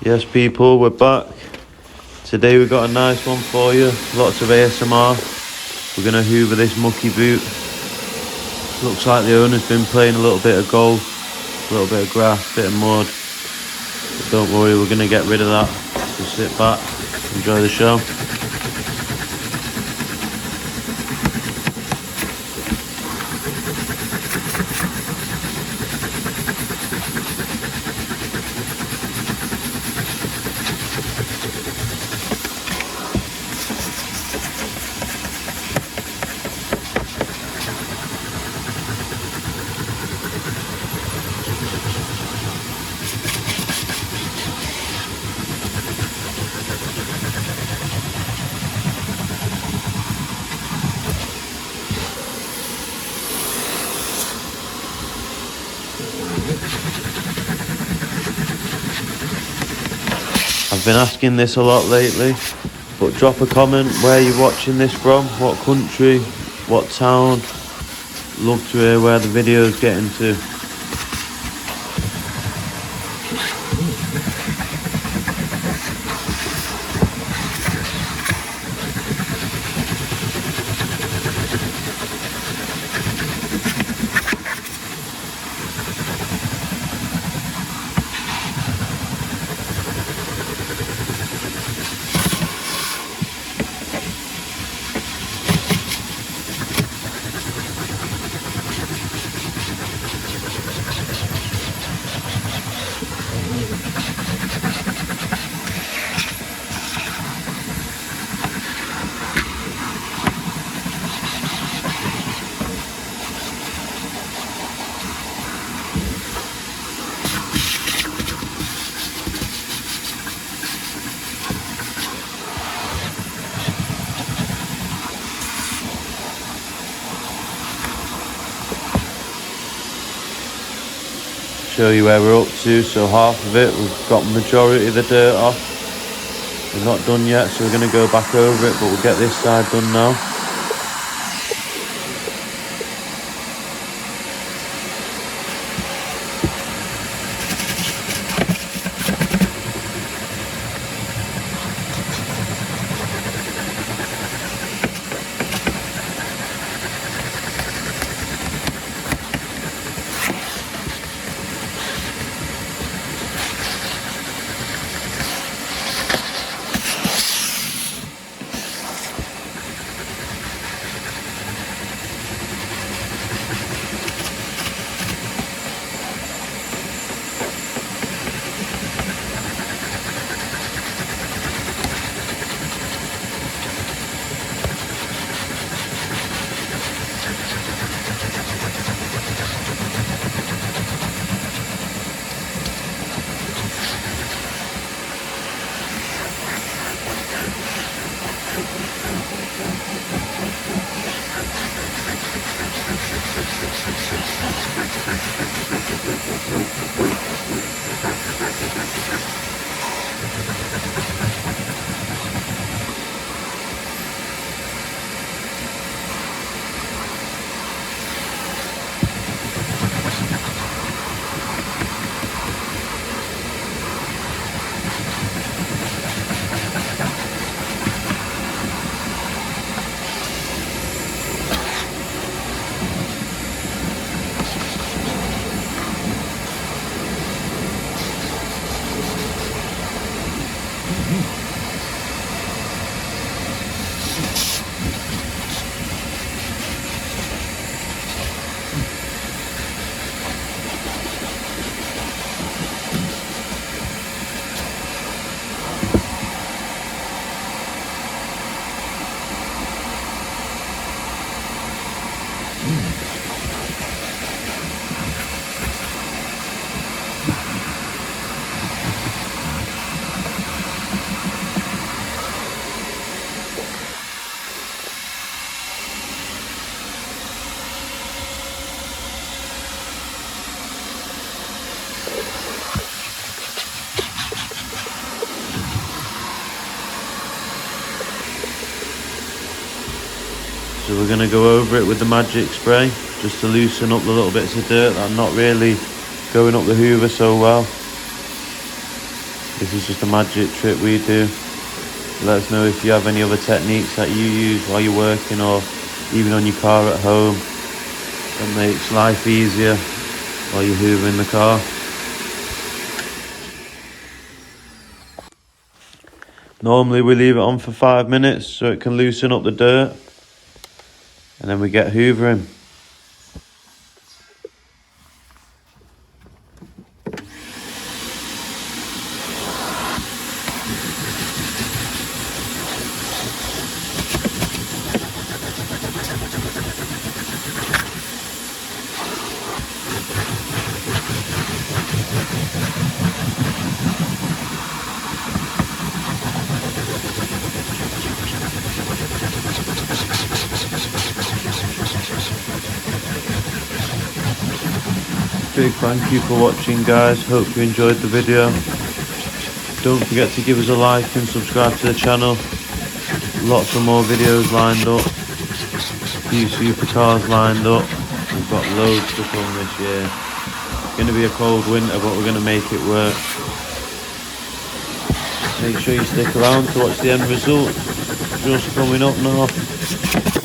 Yes people, we're back. Today we've got a nice one for you, lots of ASMR. We're going to hoover this mucky boot. Looks like the owner's been playing a little bit of golf, a little bit of grass, bit of mud. But don't worry, we're going to get rid of that. So sit back, enjoy the show. I've been asking this a lot lately, but drop a comment where you're watching this from, what country, what town. Love to hear where the video's getting to. Show you where we're up to. So half of it, we've got majority of the dirt off. We're not done yet, so we're going to go back over it, but we'll get this side done now. So we're going to go over it with the magic spray, just to loosen up the little bits of dirt that are not really going up the hoover so well. This is just a magic trick we do. Let us know if you have any other techniques that you use while you're working or even on your car at home that makes life easier while you're hoovering the car. Normally we leave it on for 5 minutes so it can loosen up the dirt, and then we get hoovering. Big thank you for watching, guys. Hope you enjoyed the video. Don't forget to give us a like and subscribe to the channel. Lots of more videos lined up. A few supercars lined up. We've got loads to come this year. It's going to be a cold winter, but we're going to make it work. Make sure you stick around to watch the end result. Just coming up now.